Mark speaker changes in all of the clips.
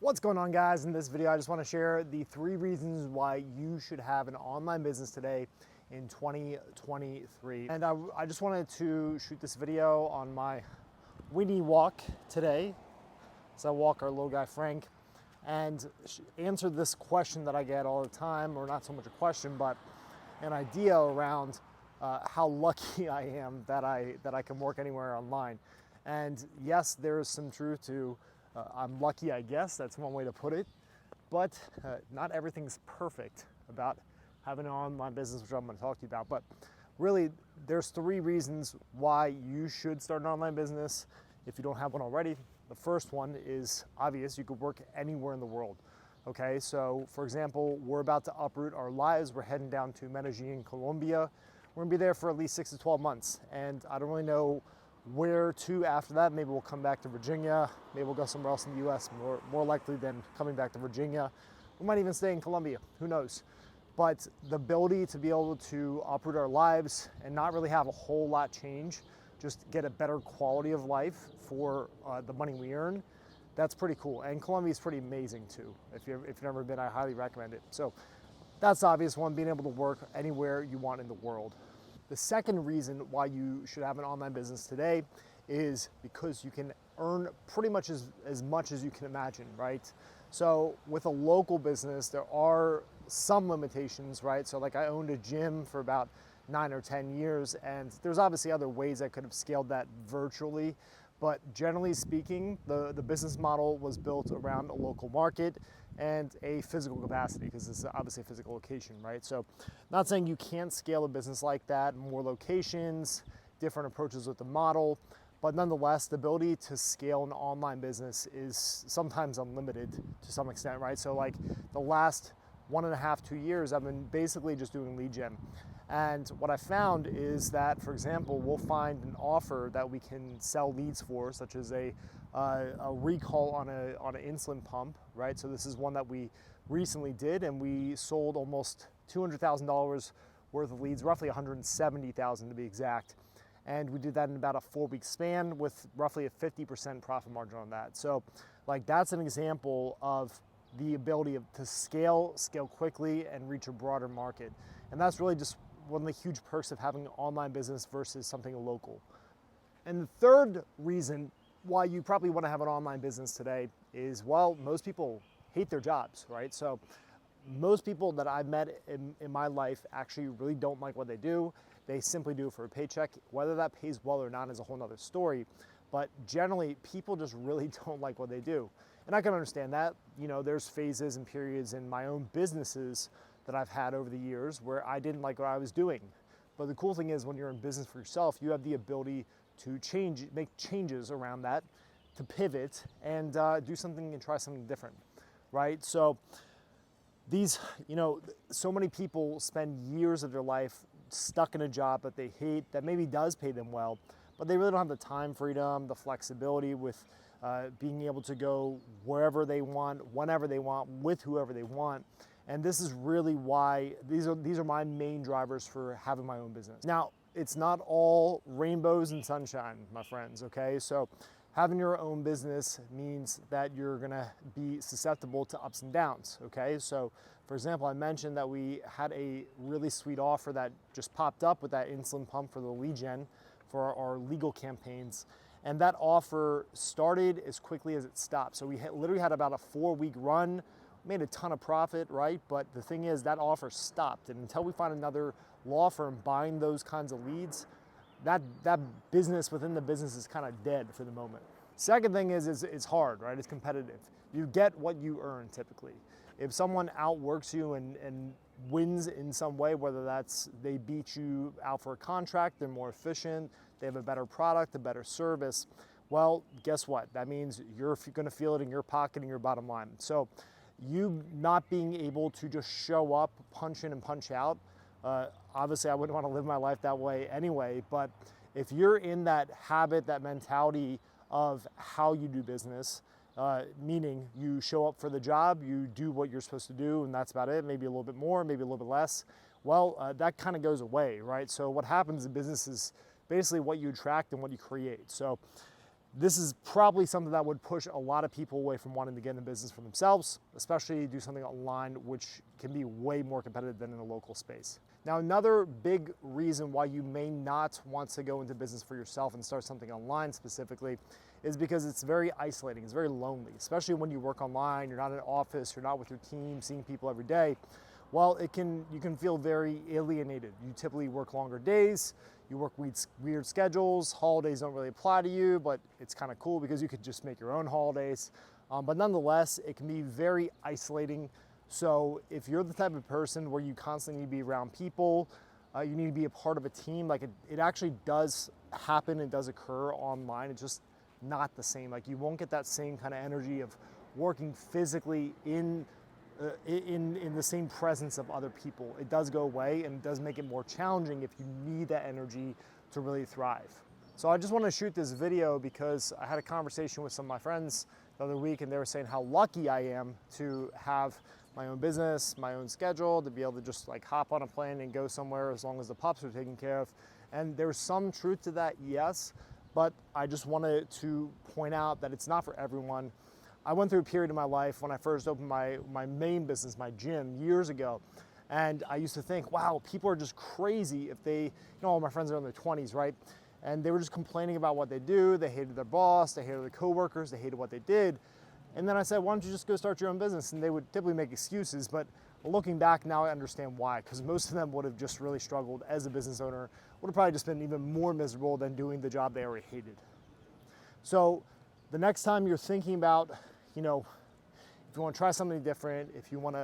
Speaker 1: What's going on, guys? In this video, I just want to share the 3 reasons why you should have an online business today in 2023. And I just wanted to shoot this video on my windy walk today. So I walk our little guy Frank and answer this question that I get all the time, or not so much a question, but an idea around how lucky I am that I can work anywhere online. And yes, there is some truth to I'm lucky, I guess. That's one way to put it. But not everything's perfect about having an online business, which I'm going to talk to you about. But really, there's 3 reasons why you should start an online business if you don't have one already. The first one is obvious. You could work anywhere in the world. Okay, so for example, we're about to uproot our lives. We're heading down to Medellin, Colombia. We're going to be there for at least 6 to 12 months. And I don't really know where to after that. Maybe we'll come back to Virginia. Maybe we'll go somewhere else in the US, more likely than coming back to Virginia. We might even stay in Colombia, who knows? But the ability to be able to uproot our lives and not really have a whole lot change, just get a better quality of life for the money we earn, that's pretty cool. And Colombia is pretty amazing too. If you've never been, I highly recommend it. So that's the obvious one, being able to work anywhere you want in the world. The second reason why you should have an online business today is because you can earn pretty much as much as you can imagine, right? So with a local business, there are some limitations, right? So like I owned a gym for about 9 or 10 years, and there's obviously other ways I could have scaled that virtually. But generally speaking, the business model was built around a local market and a physical capacity, because it's obviously a physical location, right? So not saying you can't scale a business like that, more locations, different approaches with the model, but nonetheless, the ability to scale an online business is sometimes unlimited to some extent, right? So like the last 1.5 to 2 years, I've been basically just doing lead gen. And what I found is that, for example, we'll find an offer that we can sell leads for, such as a recall on an insulin pump, right? So this is one that we recently did, and we sold almost $200,000 worth of leads, roughly $170,000 to be exact. And we did that in about a 4-week span with roughly a 50% profit margin on that. So like that's an example of the ability to scale quickly and reach a broader market. And that's really just one of the huge perks of having an online business versus something local. And the third reason why you probably want to have an online business today is, well, most people hate their jobs, right? So most people that I've met in my life actually really don't like what they do. They simply do it for a paycheck. Whether that pays well or not is a whole nother story. But generally, people just really don't like what they do. And I can understand that. You know, there's phases and periods in my own businesses that I've had over the years where I didn't like what I was doing. But the cool thing is, when you're in business for yourself, you have the ability to make changes around that, to pivot and do something and try something different, right? So these, so many people spend years of their life stuck in a job that they hate, that maybe does pay them well, but they really don't have the time freedom, the flexibility with being able to go wherever they want, whenever they want, with whoever they want. And this is really why these are my main drivers for having my own business. Now, it's not all rainbows and sunshine, my friends, okay? So having your own business means that you're gonna be susceptible to ups and downs, okay? So for example, I mentioned that we had a really sweet offer that just popped up with that insulin pump for the lead gen for our legal campaigns. And that offer started as quickly as it stopped. So we literally had about a 4-week run, made a ton of profit, right? But the thing is, that offer stopped. And until we find another law firm buying those kinds of leads, that business within the business is kind of dead for the moment. Second thing is it's hard, right? It's competitive. You get what you earn typically. If someone outworks you and wins in some way, whether that's they beat you out for a contract, they're more efficient, they have a better product, a better service, well, guess what? That means you're gonna feel it in your pocket and your bottom line. So you not being able to just show up, punch in and punch out, obviously I wouldn't want to live my life that way anyway, but if you're in that habit, that mentality of how you do business, meaning you show up for the job, you do what you're supposed to do, and that's about it, maybe a little bit more, maybe a little bit less, well, that kind of goes away, right? So what happens in business is basically what you attract and what you create. So This is probably something that would push a lot of people away from wanting to get into business for themselves, especially do something online, which can be way more competitive than in a local space. Now, another big reason why you may not want to go into business for yourself and start something online specifically is because it's very isolating, it's very lonely, especially when you work online, you're not in an office, you're not with your team, seeing people every day. Well, you can feel very alienated. You typically work longer days, you work weird schedules, holidays don't really apply to you, but it's kind of cool because you could just make your own holidays. But nonetheless, it can be very isolating. So if you're the type of person where you constantly need to be around people, you need to be a part of a team, like it actually does happen, it does occur online, it's just not the same. Like you won't get that same kind of energy of working physically in the same presence of other people. It does go away, and it does make it more challenging if you need that energy to really thrive. So I just want to shoot this video because I had a conversation with some of my friends the other week, and they were saying how lucky I am to have my own business, my own schedule, to be able to just like hop on a plane and go somewhere as long as the pups are taken care of. And there's some truth to that, yes, but I just wanted to point out that it's not for everyone. I went through a period in my life when I first opened my main business, my gym, years ago. And I used to think, wow, people are just crazy if they, all my friends are in their 20s, right? And they were just complaining about what they do. They hated their boss, they hated their coworkers, they hated what they did. And then I said, why don't you just go start your own business? And they would typically make excuses, but looking back now I understand why, because most of them would have just really struggled as a business owner, would have probably just been even more miserable than doing the job they already hated. So the next time you're thinking about, if you want to try something different, if you want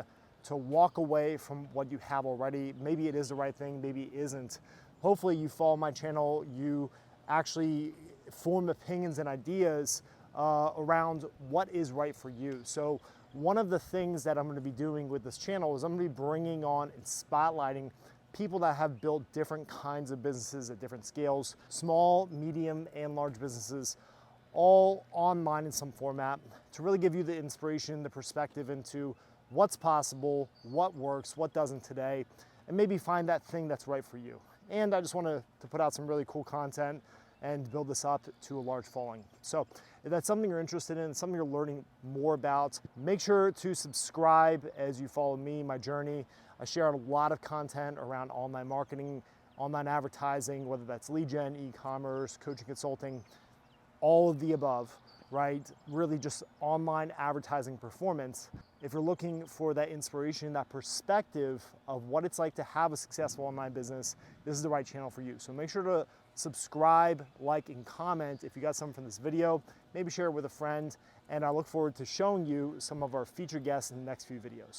Speaker 1: to walk away from what you have already, maybe it is the right thing, maybe it isn't. Hopefully you follow my channel, you actually form opinions and ideas around what is right for you. So one of the things that I'm going to be doing with this channel is I'm going to be bringing on and spotlighting people that have built different kinds of businesses at different scales, small, medium, and large businesses, all online in some format, to really give you the inspiration, the perspective into what's possible, what works, what doesn't today, and maybe find that thing that's right for you. And I just want to put out some really cool content and build this up to a large following. So if that's something you're interested in, something you're learning more about, make sure to subscribe as you follow me, my journey. I share a lot of content around online marketing, online advertising, whether that's lead gen, e-commerce, coaching, consulting, all of the above, right? Really just online advertising performance. If you're looking for that inspiration, that perspective of what it's like to have a successful online business, this is the right channel for you. So make sure to subscribe, like, and comment if you got something from this video. Maybe share it with a friend, and I look forward to showing you some of our featured guests in the next few videos.